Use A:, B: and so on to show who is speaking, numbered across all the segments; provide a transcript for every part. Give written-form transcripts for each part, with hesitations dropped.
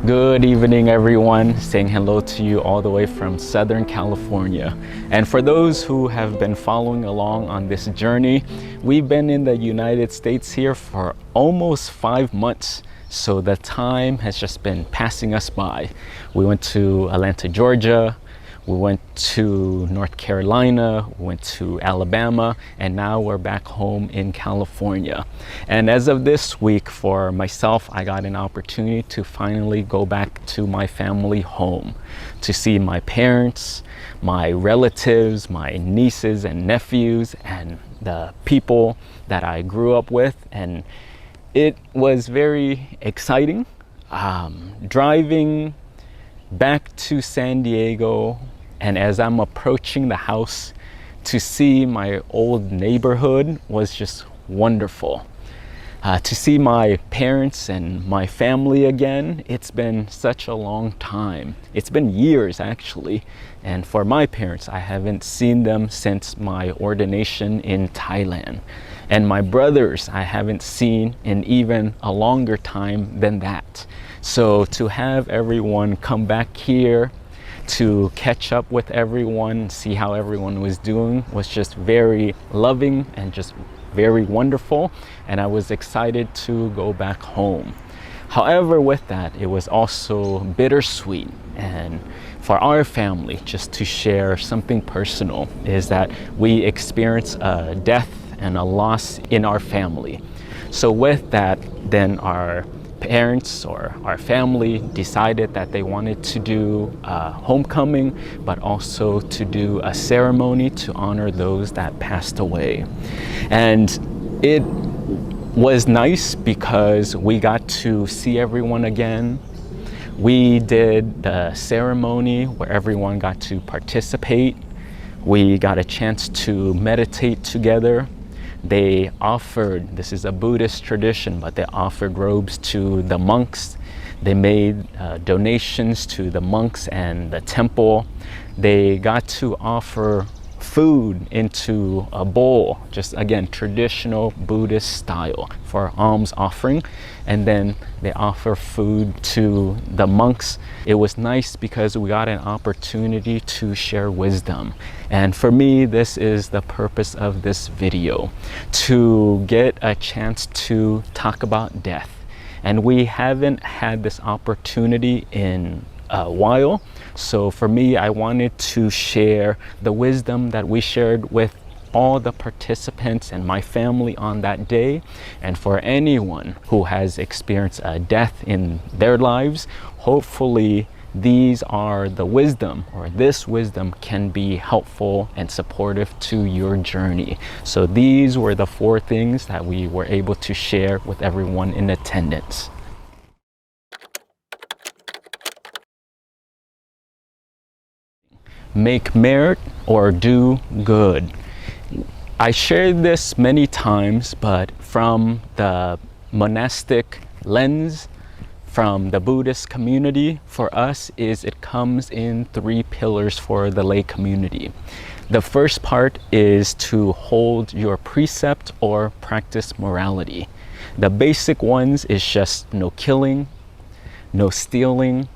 A: Good evening, everyone. Saying hello to you all the way from Southern California. And for those who have been following along on this journey, we've been in the United States here for almost 5 months. So the time has just been passing us by. We went to Atlanta, Georgia. We went to North Carolina, we went to Alabama, and now we're back home in California. And as of this week, for myself, I got an opportunity to finally go back to my family home, to see my parents, my relatives, my nieces and nephews, and the people that I grew up with. And it was very exciting. Driving back to San Diego, and as I'm approaching the house, to see my old neighborhood was just wonderful. To see my parents and my family again, it's been such a long time. It's been years actually. And for my parents, I haven't seen them since my ordination in Thailand. And my brothers, I haven't seen in even a longer time than that. So to have everyone come back here, to catch up with everyone, see how everyone was doing, was just very loving and just very wonderful. And I was excited to go back home. However, with that, it was also bittersweet. And for our family, just to share something personal, is that we experienced a death and a loss in our family. So with that, then our parents or our family decided that they wanted to do a homecoming, but also to do a ceremony to honor those that passed away. And it was nice because we got to see everyone again. We did the ceremony where everyone got to participate. We got a chance to meditate together. They offered, this is a Buddhist tradition, but they offered robes to the monks. They made donations to the monks and the temple. They got to offer food into a bowl, just again, traditional Buddhist style for alms offering. And then they offer food to the monks. It was nice because we got an opportunity to share wisdom. And for me, this is the purpose of this video, to get a chance to talk about death. And we haven't had this opportunity in a while. So for me, I wanted to share the wisdom that we shared with all the participants and my family on that day. And for anyone who has experienced a death in their lives, hopefully these are the wisdom, or this wisdom can be helpful and supportive to your journey. So these were the 4 things that we were able to share with everyone in attendance. Make merit or do good. I shared this many times, but from the monastic lens, from the Buddhist community, for us is it comes in 3 pillars for the lay community. The first part is to hold your precept or practice morality. The basic ones is just no killing, no stealing,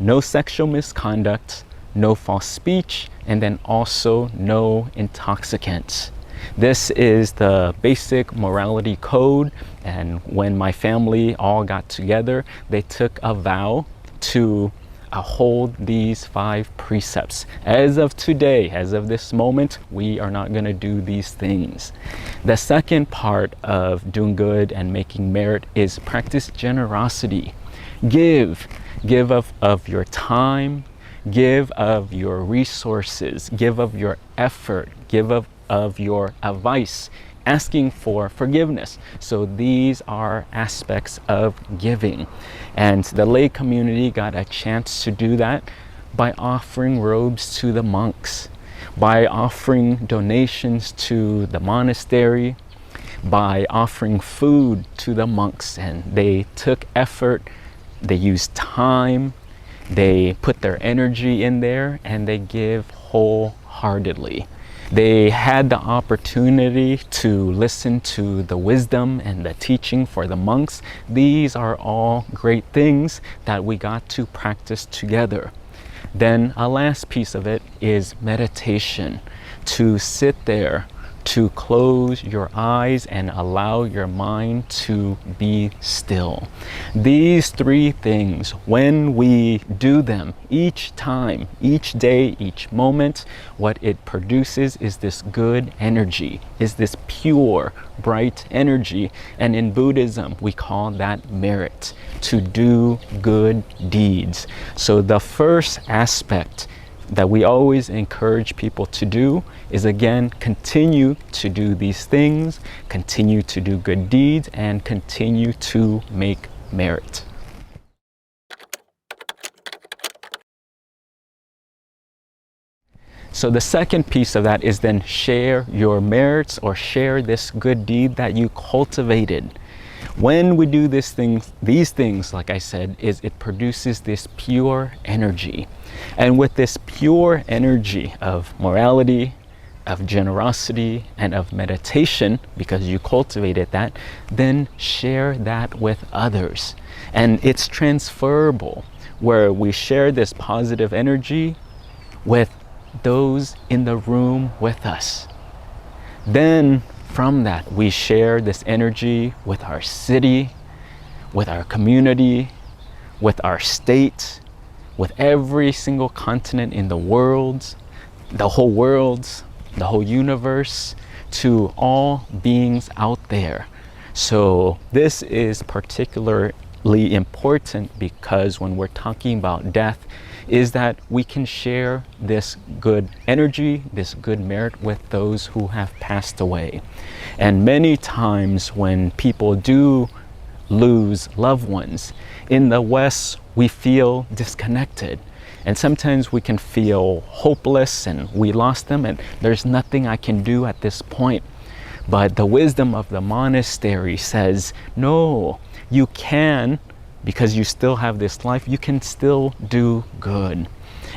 A: no sexual misconduct, no false speech, and then also no intoxicants. This is the basic morality code, and when my family all got together, they took a vow to hold these 5 precepts. As of today, as of this moment, we are not going to do these things. The second part of doing good and making merit is practice generosity. Give of your time, give of your resources, give of your effort, give of your advice, asking for forgiveness. So these are aspects of giving. And the lay community got a chance to do that by offering robes to the monks, by offering donations to the monastery, by offering food to the monks. And they took effort, they used time, they put their energy in there, and they give wholeheartedly. They had the opportunity to listen to the wisdom and the teaching for the monks. These are all great things that we got to practice together. Then a last piece of it is meditation. To sit there, to close your eyes and allow your mind to be still. These three things, when we do them each time, each day, each moment, what it produces is this good energy, is this pure, bright energy. And in Buddhism, we call that merit, to do good deeds. So the first aspect that we always encourage people to do is, again, continue to do these things, continue to do good deeds, and continue to make merit. So the second piece of that is then share your merits, or share this good deed that you cultivated. When we do these things, like I said, it produces this pure energy. And with this pure energy of morality, of generosity, and of meditation, because you cultivated that, then share that with others. And it's transferable, where we share this positive energy with those in the room with us. Then from that, we share this energy with our city, with our community, with our state, with every single continent in the world, the whole universe, to all beings out there. So this is particularly important because when we're talking about death, is that we can share this good energy, this good merit with those who have passed away. And many times when people do lose loved ones, in the West, we feel disconnected. And sometimes we can feel hopeless and we lost them and there's nothing I can do at this point. But the wisdom of the monastery says, no, you can, because you still have this life, you can still do good.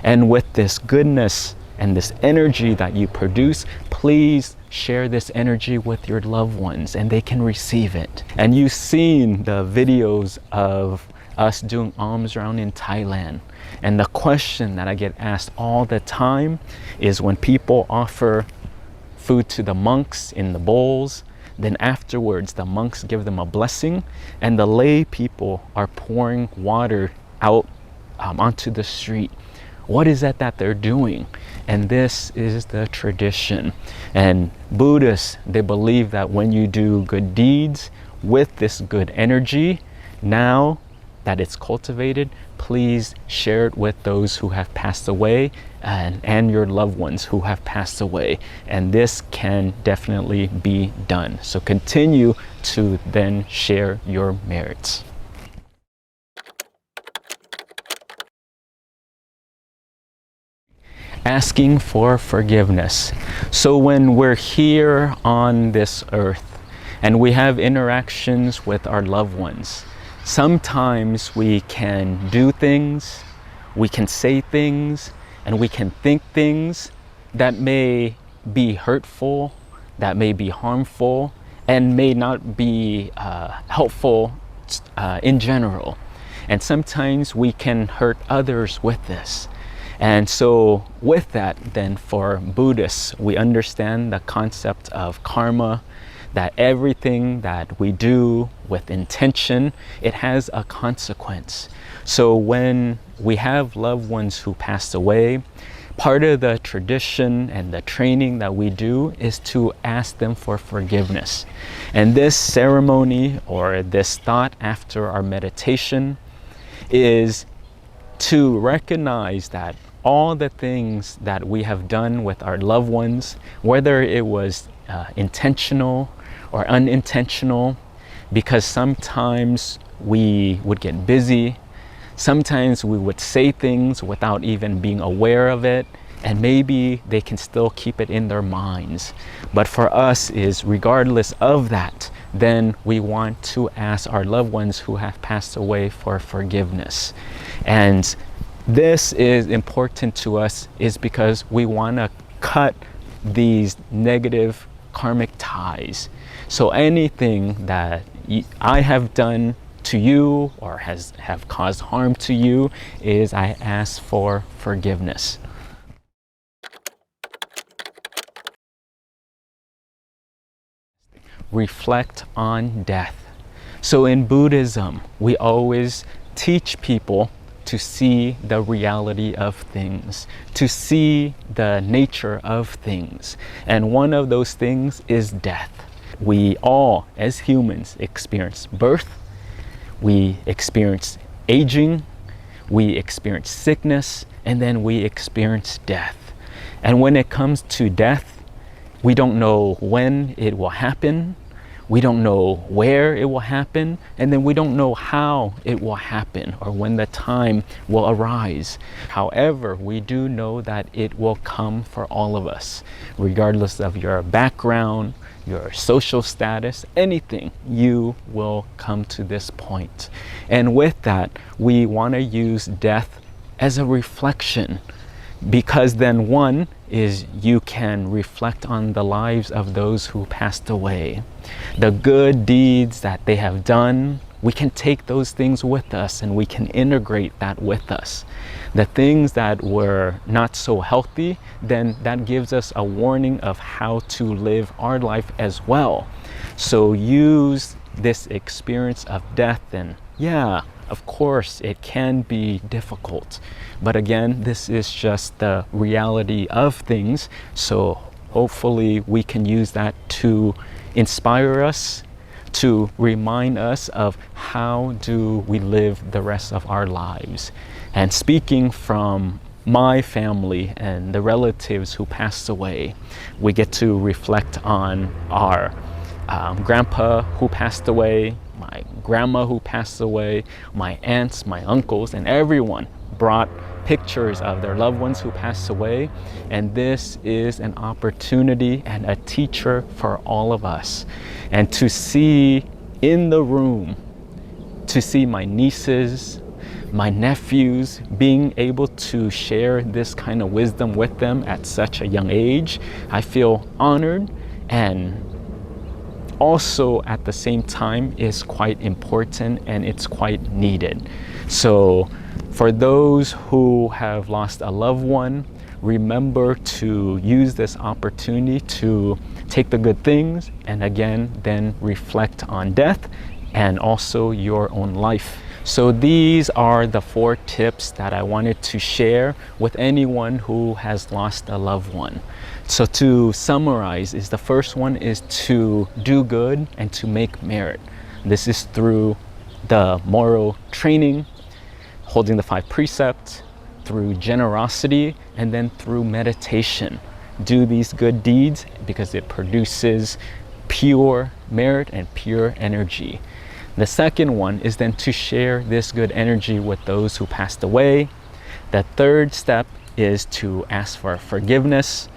A: And with this goodness and this energy that you produce, please share this energy with your loved ones and they can receive it. And you've seen the videos of us doing alms round in Thailand. And the question that I get asked all the time is, when people offer food to the monks in the bowls, then afterwards the monks give them a blessing and the lay people are pouring water out onto the street. What is that they're doing? And this is the tradition. And Buddhists, they believe that when you do good deeds with this good energy, now that it's cultivated, please share it with those who have passed away and your loved ones who have passed away. And this can definitely be done. So continue to then share your merits. Asking for forgiveness. So when we're here on this earth and we have interactions with our loved ones, sometimes we can do things, we can say things, and we can think things that may be hurtful, that may be harmful, and may not be helpful in general. And sometimes we can hurt others with this. And so with that, then for Buddhists, we understand the concept of karma, that everything that we do with intention, it has a consequence. So when we have loved ones who passed away, part of the tradition and the training that we do is to ask them for forgiveness. And this ceremony, or this thought after our meditation, is to recognize that all the things that we have done with our loved ones, whether it was intentional or unintentional, because sometimes we would get busy, sometimes we would say things without even being aware of it, and maybe they can still keep it in their minds. But for us is, regardless of that, then we want to ask our loved ones who have passed away for forgiveness. And this is important to us is because we want to cut these negative karmic ties. So anything that I have done to you or have caused harm to you, is I ask for forgiveness. Reflect on death. So in Buddhism, we always teach people to see the reality of things, to see the nature of things. And one of those things is death. We all, as humans, experience birth, we experience aging, we experience sickness, and then we experience death. And when it comes to death, we don't know when it will happen, we don't know where it will happen, and then we don't know how it will happen or when the time will arise. However, we do know that it will come for all of us, regardless of your background, your social status, anything, you will come to this point. And with that, we want to use death as a reflection, because then one is you can reflect on the lives of those who passed away, the good deeds that they have done. We can take those things with us and we can integrate that with us. The things that were not so healthy, then that gives us a warning of how to live our life as well. So use this experience of death, and yeah, of course it can be difficult, but again, this is just the reality of things. So hopefully we can use that to inspire us, to remind us of how do we live the rest of our lives. And speaking from my family and the relatives who passed away, we get to reflect on our grandpa who passed away, my grandma who passed away, my aunts, my uncles, and everyone brought pictures of their loved ones who passed away. And this is an opportunity and a teacher for all of us. And to see in the room, to see my nieces, my nephews, being able to share this kind of wisdom with them at such a young age, I feel honored, and also at the same time is quite important and it's quite needed. So for those who have lost a loved one, remember to use this opportunity to take the good things and again then reflect on death and also your own life. So these are the 4 tips that I wanted to share with anyone who has lost a loved one. So to summarize, is the first one is to do good and to make merit. This is through the moral training, holding the 5 precepts, through generosity, and then through meditation. Do these good deeds because it produces pure merit and pure energy. The second one is then to share this good energy with those who passed away. The third step is to ask for forgiveness.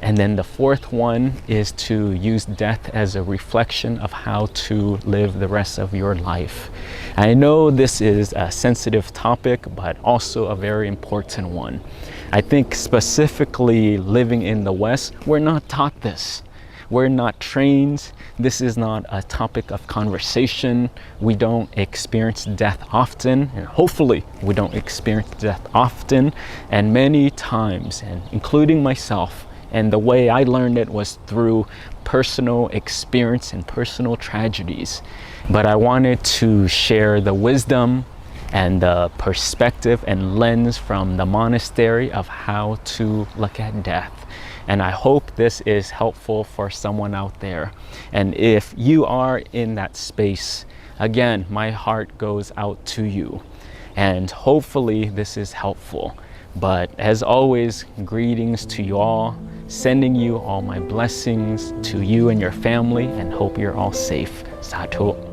A: And then the fourth one is to use death as a reflection of how to live the rest of your life. I know this is a sensitive topic, but also a very important one. I think specifically living in the West, we're not taught this. We're not trained. This is not a topic of conversation. We don't experience death often, and hopefully we don't experience death often. And many times, and including myself, and the way I learned it was through personal experience and personal tragedies. But I wanted to share the wisdom and the perspective and lens from the monastery of how to look at death. And I hope this is helpful for someone out there. And if you are in that space, again, my heart goes out to you. And hopefully this is helpful. But as always, greetings to you all, sending you all my blessings to you and your family, and hope you're all safe. Sadhu.